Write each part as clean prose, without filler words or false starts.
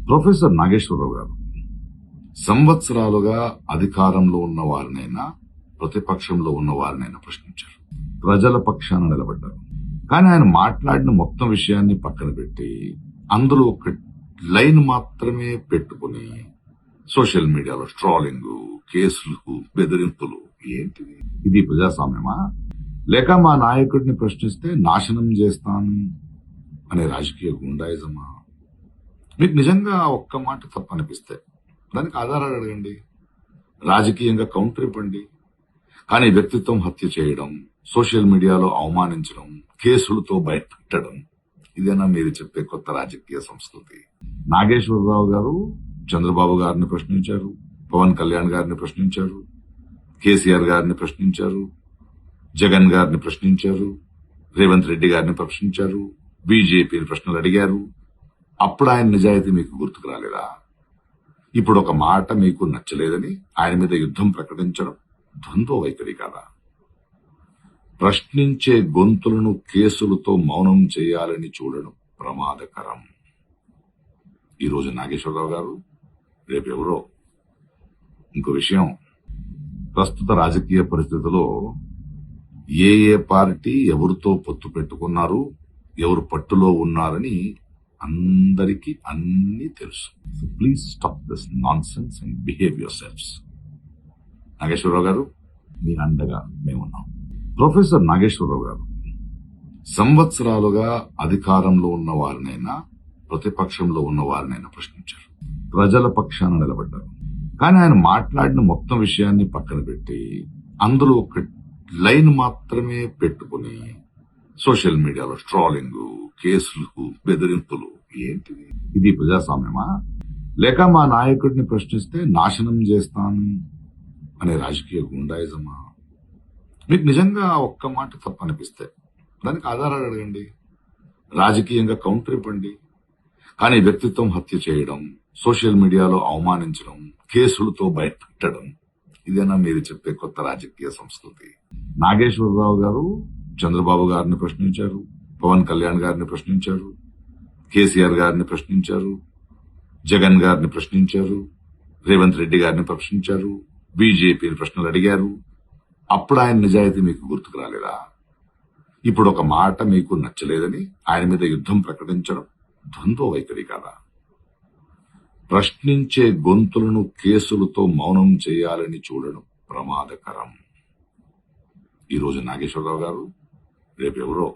Professor Nageswararao గారు సంవత్సరాలుగా అధికారంలో ఉన్న వారినైనా ప్రతిపక్షంలో ఉన్న వారినైనా ప్రశ్నించారు. ప్రజల పక్షాన నిలబడ్డారు. కానీ ఆయన మాట్లాడిన మొత్తం విషయాన్ని పక్కన పెట్టి అందులో ఒక లైన్ మాత్రమే పెట్టుకుని సోషల్ మీడియాలో ట్రోలింగ్, కేసులు, బెదిరింపులు. ఏంటిది? ఇది ప్రజాస్వామ్యమా? లేక మా నాయకుడిని ప్రశ్నిస్తే నాశనం చేస్తాను అనే రాజకీయ గుండాయిజమా? మీకు నిజంగా ఒక్క మాట తప్పనిపిస్తే దానికి ఆధారాలు అడగండి, రాజకీయంగా కౌంటర్ ఇవ్వండి. కానీ వ్యక్తిత్వం హత్య చేయడం, సోషల్ మీడియాలో అవమానించడం, కేసులతో బయటపెట్టడం, ఇదేనా మీరు చెప్పే కొత్త రాజకీయ సంస్కృతి? నాగేశ్వరరావు గారు చంద్రబాబు గారిని ప్రశ్నించారు, పవన్ కళ్యాణ్ గారిని ప్రశ్నించారు, కేసీఆర్ గారిని ప్రశ్నించారు, జగన్ గారిని ప్రశ్నించారు, రేవంత్ రెడ్డి గారిని ప్రశ్నించారు, బీజేపీని ప్రశ్నలు అడిగారు. అప్పుడు ఆయన నిజాయితీ మీకు గుర్తుకు రాలేదా? ఇప్పుడు ఒక మాట మీకు నచ్చలేదని ఆయన మీద యుద్ధం ప్రకటించడం ద్వంద్వ వైఖరి కాదా? ప్రశ్నించే గొంతులను కేసులతో మౌనం చేయాలని చూడడం ప్రమాదకరం. ఈరోజు నాగేశ్వరరావు గారు, రేపెవరో. ఇంకో విషయం, ప్రస్తుత రాజకీయ పరిస్థితుల్లో ఏ పార్టీ ఎవరితో పొత్తు పెట్టుకున్నారు, ఎవరు పట్టులో ఉన్నారని అందరికీ అన్నీ తెలుసు. So please stop this nonsense and behave your selfs. Nageswararao గారు, మీ అండగా మేమున్నాం. ప్రొఫెసర్ నాగేశ్వరరావు గారు సంవత్సరాలుగా అధికారంలో ఉన్న వారినైనా ప్రతిపక్షంలో ఉన్న వారినైనా ప్రశ్నించారు. ప్రజల పక్షాన నిలబడ్డారు. కానీ ఆయన మాట్లాడిన మొత్తం విషయాన్ని పక్కన పెట్టి అందులో ఒక లైన్ మాత్రమే పెట్టుకుని సోషల్ మీడియాలో ట్రోలింగ్, కేసులు, బెదిరింపులు. ఏంటిది? ఇది ప్రజాస్వామ్యమా? లేక మా నాయకుడిని ప్రశ్నిస్తే నాశనం చేస్తాను అనే రాజకీయ గుండాయిజమా? మీకు నిజంగా ఒక్క మాట తప్పనిపిస్తే దానికి ఆధారాలు అడగండి, రాజకీయంగా కౌంటర్ ఇవ్వండి. కానీ వ్యక్తిత్వం హత్య చేయడం, సోషల్ మీడియాలో అవమానించడం, కేసులతో బయటపెట్టడం, ఇదేనా మీరు చెప్పే కొత్త రాజకీయ సంస్కృతి? నాగేశ్వరరావు గారు చంద్రబాబు గారిని ప్రశ్నించారు, పవన్ కళ్యాణ్ గారిని ప్రశ్నించారు, కేసీఆర్ గారిని ప్రశ్నించారు, జగన్ గారిని ప్రశ్నించారు, రేవంత్ రెడ్డి గారిని ప్రశ్నించారు, బీజేపీని ప్రశ్నలు అడిగారు. అప్పుడు ఆయన నిజాయితీ మీకు గుర్తుకు రాలేదా? ఇప్పుడు ఒక మాట మీకు నచ్చలేదని ఆయన మీద యుద్ధం ప్రకటించడం ద్వంద్వ వైఖరి కాదా? ప్రశ్నించే గొంతులను కేసులతో మౌనం చేయాలని చూడడం ప్రమాదకరం. ఈరోజు నాగేశ్వరరావు గారు, రేపెవరో.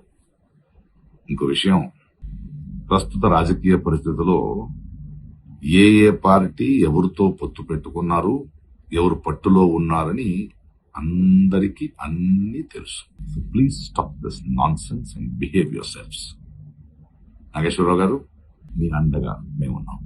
ఇంకో విషయం, ప్రస్తుత రాజకీయ పరిస్థితుల్లో ఏ పార్టీ ఎవరితో పొత్తు పెట్టుకున్నారు, ఎవరు పట్టులో ఉన్నారని అందరికీ అన్నీ తెలుసు. So please stop this nonsense and behave your selfs. Nageswararao గారు, మీ అండగా మేమున్నాం.